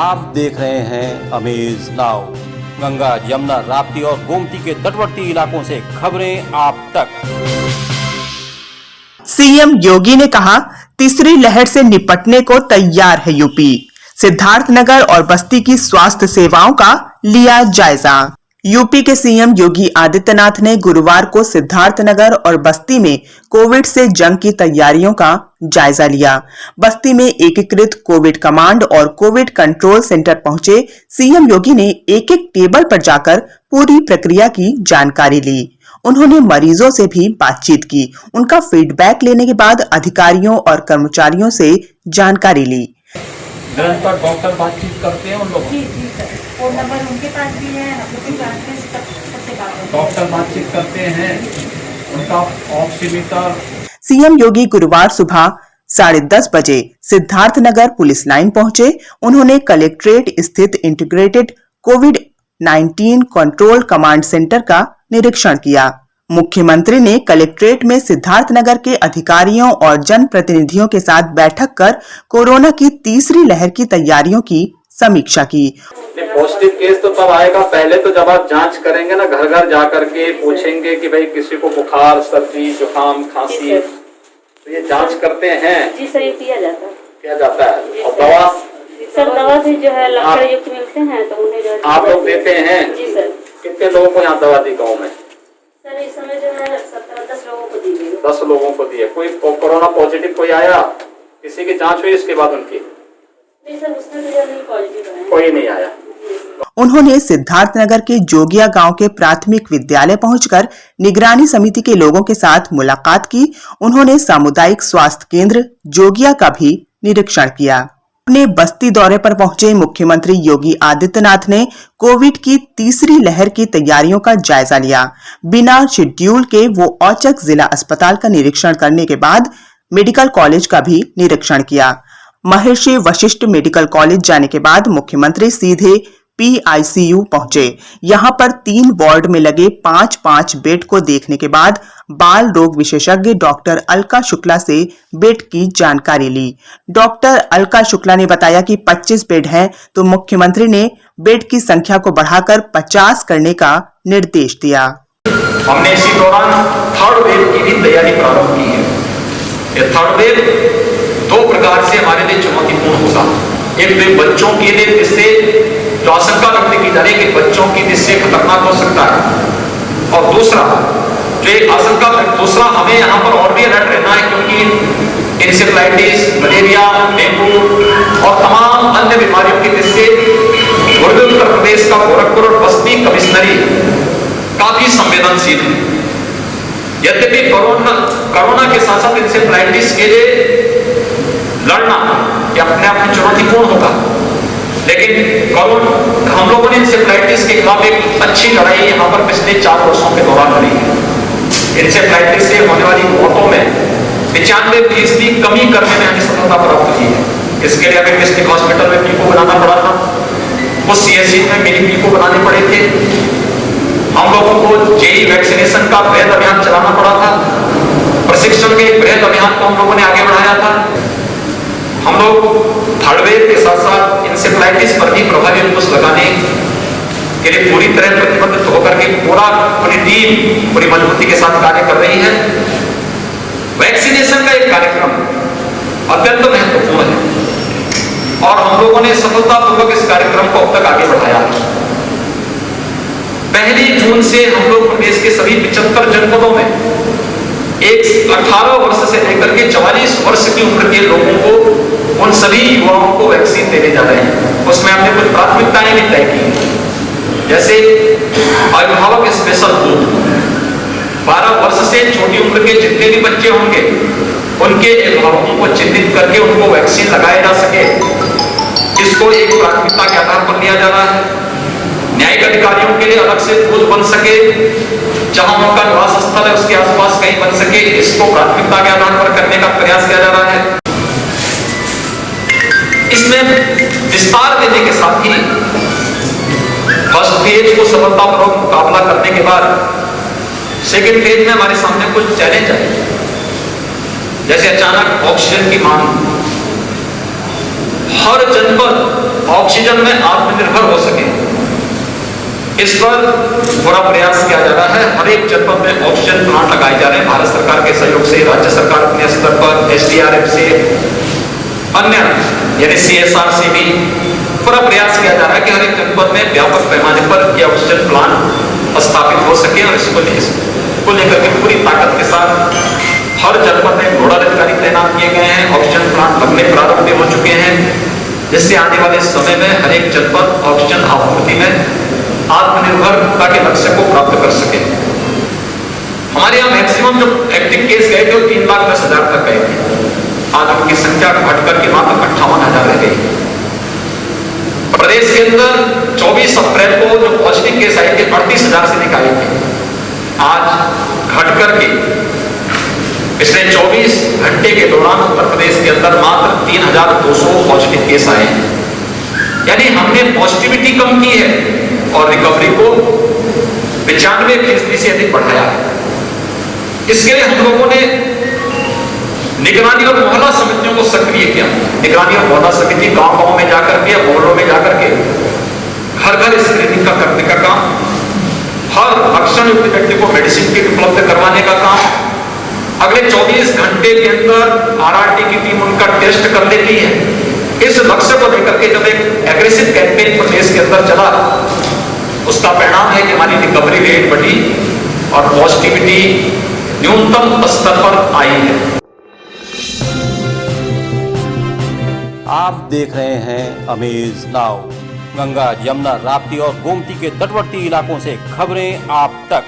आप देख रहे हैं अमेज नाउ। गंगा, यमुना, राप्ती और गोमती के तटवर्ती इलाकों से खबरें आप तक। सीएम योगी ने कहा, तीसरी लहर से निपटने को तैयार है यूपी। सिद्धार्थनगर और बस्ती की स्वास्थ्य सेवाओं का लिया जायजा। यूपी के सीएम योगी आदित्यनाथ ने गुरुवार को सिद्धार्थनगर और बस्ती में कोविड से जंग की तैयारियों का जायजा लिया। बस्ती में एकीकृत कोविड कमांड और कोविड कंट्रोल सेंटर पहुंचे सीएम योगी ने एक एक टेबल पर जाकर पूरी प्रक्रिया की जानकारी ली। उन्होंने मरीजों से भी बातचीत की। उनका फीडबैक लेने के बाद अधिकारियों और कर्मचारियों से जानकारी ली। निरंतर डॉक्टर बातचीत करते हैं उन लोगों जी सर, फोन नंबर उनके पास भी है, हम लोग भी जानते हैं, सबसे बात होती है। डॉक्टर बातचीत करते हैं, उनका ऑक्सीमीटर। सीएम योगी गुरुवार सुबह 10:30 बजे सिद्धार्थनगर पुलिस लाइन पहुंचे। उन्होंने कलेक्ट्रेट स्थित इंटीग्रेटेड कोविड-19 कंट्रोल कमांड सेंटर का निरीक्षण किया। मुख्यमंत्री ने कलेक्ट्रेट में सिद्धार्थनगर के अधिकारियों और जनप्रतिनिधियों के साथ बैठक कर कोरोना की तीसरी लहर की तैयारियों की समीक्षा की। पॉजिटिव केस तो तब आएगा, पहले तो जब आप जांच करेंगे ना, घर घर जाकर के पूछेंगे कि भाई किसी को बुखार, सर्दी, जुकाम, खांसी, तो ये जांच करते हैं। जी सर, ये किया जाता है। और दवा सर, दवा भी जो है लक्षण युक्त मिलते हैं तो उन्हें जो आप लोग देते हैं। जी सर। कितने लोगों को यहाँ दवा दी गाँव में? सर इस समय जो है 10 लोगों को दी गई। 10 लोगों को दिए। कोई कोरोना पॉजिटिव कोई आया? किसी की जांच हुई इसके बाद उनकी? नहीं सर, उसमें तो नहीं पॉजिटिव आया। कोई नहीं आया। उन्होंने सिद्धार्थनगर के जोगिया गांव के प्राथमिक विद्यालय पहुंचकर निगरानी समिति के लोगों के साथ मुलाकात की। उन्होंने सामुदायिक स्वास्थ्य केंद्र जोगिया का भी निरीक्षण किया। अपने बस्ती दौरे पर पहुंचे मुख्यमंत्री योगी आदित्यनाथ ने कोविड की तीसरी लहर की तैयारियों का जायजा लिया। बिना शेड्यूल के वो औचक जिला अस्पताल का निरीक्षण करने के बाद मेडिकल कॉलेज का भी निरीक्षण किया। महर्षि वशिष्ठ मेडिकल कॉलेज जाने के बाद मुख्यमंत्री सीधे PICU पहुंचे। यहां पर 3 वार्ड में लगे 5-5 बेड को देखने के बाद बाल रोग विशेषज्ञ डॉक्टर अलका शुक्ला से बेड की जानकारी ली। डॉक्टर अलका शुक्ला ने बताया कि 25 बेड हैं, तो मुख्यमंत्री ने बेड की संख्या को बढ़ाकर 50 करने का निर्देश दिया। हमने इसी दौरान थर्ड वेव की भी तैयारी प्रारंभ की है। ये थर्ड वेव 2 प्रकार से हमारे लिए चुनौतीपूर्ण होगा। एक तो बच्चों के लिए, जिससे जो आशंका व्यक्त की जा रही है कि बच्चों की जिससे खतरनाक हो सकता है, और दूसरा हमें यहाँ पर और भी अलर्ट रहना है, क्योंकि इंसेफ्लाइटिस, मलेरिया, डेंगू और तमाम अन्य बीमारियों की जिससे उत्तर प्रदेश का गोरखपुर और बस्ती कमिश्नरी काफी संवेदनशील है। यद्यपि कोरोना के साथ साथ इंसेफ्लाइटिस के लिए लड़ना ये अपने आप में चुनौतीपूर्ण होगा, लेकिन हम लोगों ने इंसेफ्लाइटिस के खिलाफ एक अच्छी लड़ाई यहाँ पर पिछले 4 वर्षों के दौरान लड़ी है। इंसेफ्लाइटिस से होने वाली मौतों में 95% कमी करने में हमें सफलता प्राप्त की है। इसके लिए हमें डिस्ट्रिक्ट हॉस्पिटल में पीको बनाना पड़ा था, कुछ CSC में मिनी पीको बनाने पड़े थे। हम लोगों को जेई वैक्सीनेशन का बृहद अभियान चलाना पड़ा था। प्रशिक्षण के बृहद अभियान को हम लोगों ने आगे बढ़ाया था। हम लोग थर्ड वेव के साथ साथ इंसेफ्लाइटिस पर भी प्रभावी अंकुश लगाने के लिए पूरी तरह प्रतिबद्ध होकर के पूरी टीम पूरी मजबूती के साथ कार्य कर रही है। वैक्सीनेशन का एक कार्यक्रम अत्यंत महत्वपूर्ण है और हम लोगों ने सफलतापूर्वक इस कार्यक्रम को अब तक आगे बढ़ाया है। 1 जून से हम लोग प्रदेश के सभी 75 जनपदों में 18 वर्ष से लेकर के 44 वर्ष की उम्र के लोगों को, उन सभी युवाओं को वैक्सीन देने जा रहे हैं। उसमें हमने कुछ प्राथमिकताएं भी तय की, जैसे अभिभावक स्पेशल बूथ, 12 वर्ष से छोटी उम्र के जितने भी बच्चे होंगे उनके अभिभावकों को चिन्हित करके उनको वैक्सीन लगाया जा सके, इसको एक प्राथमिकता के आधार पर लिया जा रहा है। न्यायिक अधिकारियों के लिए अलग से बूथ बन सके, जहां उनका निवास स्थल है उसके आसपास कहीं बन सके, इसको प्राथमिकता के आधार पर करने का प्रयास किया जा रहा है। इसमें विस्तार देने के साथ ही फर्स्ट फेज को सफलतापूर्वक मुकाबला करने के बाद सेकेंड फेज में हमारे सामने कुछ चैलेंज आए, जैसे अचानक ऑक्सीजन की मांग। हर जनपद ऑक्सीजन में आत्मनिर्भर हो सके, इस पर पूरा प्रयास किया जा रहा है। हर एक जनपद में ऑक्सीजन प्लांट लगाए जा रहे हैं भारत सरकार के सहयोग से, राज्य सरकार के स्तर पर SDRF से, अन्य यानी CSR से भी पूरा प्रयास किया जा रहा है कि हर एक जनपद में व्यापक पैमाने पर यह ऑक्सीजन प्लांट स्थापित हो सके। और इसको लेकर के पूरी ताकत के साथ हर जनपद में नोडल अधिकारी तैनात किए गए हैं। ऑक्सीजन प्लांट लगने प्रारंभ हो चुके हैं, जिससे आने वाले समय में हर एक जनपद ऑक्सीजन आपूर्ति में आत्मनिर्भरता के लक्ष्य को प्राप्त कर सके। हमारे यहाँ मैक्सिमम जो एक्टिव केस गए थे वो 3,10,000 तक गए थे। आज उनकी संख्या घटकर के मात्र 58,000 रह गई। प्रदेश के अंदर 24 अप्रैल को जो पॉजिटिव केस आए थे 38,000 से अधिक आए थे। आज घटकर के पिछले 24 घंटे के दौरान उत्तर प्रदेश के अंदर मात्र 3,200 पॉजिटिव केस आए हैं। यानी हमने पॉजिटिविटी कम की है और रिकवरी को 95% से अधिक बढ़ाया है। इसके लिए हम लोगों ने निगरानी और मोहल्ला समितियों को सक्रिय किया। निगरानी और मोहल्ला समिति गांव-गांव में जाकर के, मोहल्लों में जाकर के घर-घर स्क्रीनिंग का करने का काम, हर लक्षण युक्त व्यक्ति को मेडिसिन किट उपलब्ध करवाने का काम। अगले 24 घंटे के अंदर RRT की टीम उनका टेस्ट कर लेती है। इस लक्ष्य को लेकर के जब एक एग्रेसिव कैंपेन प्रदेश के अंदर चला, उसका परिणाम है कि हमारी रिकवरी रेट बढ़ी और पॉजिटिविटी न्यूनतम स्तर पर आई है। आप देख रहे हैं अमेज नाउ। गंगा, यमुना, राप्ती और गोमती के तटवर्ती इलाकों से खबरें आप तक।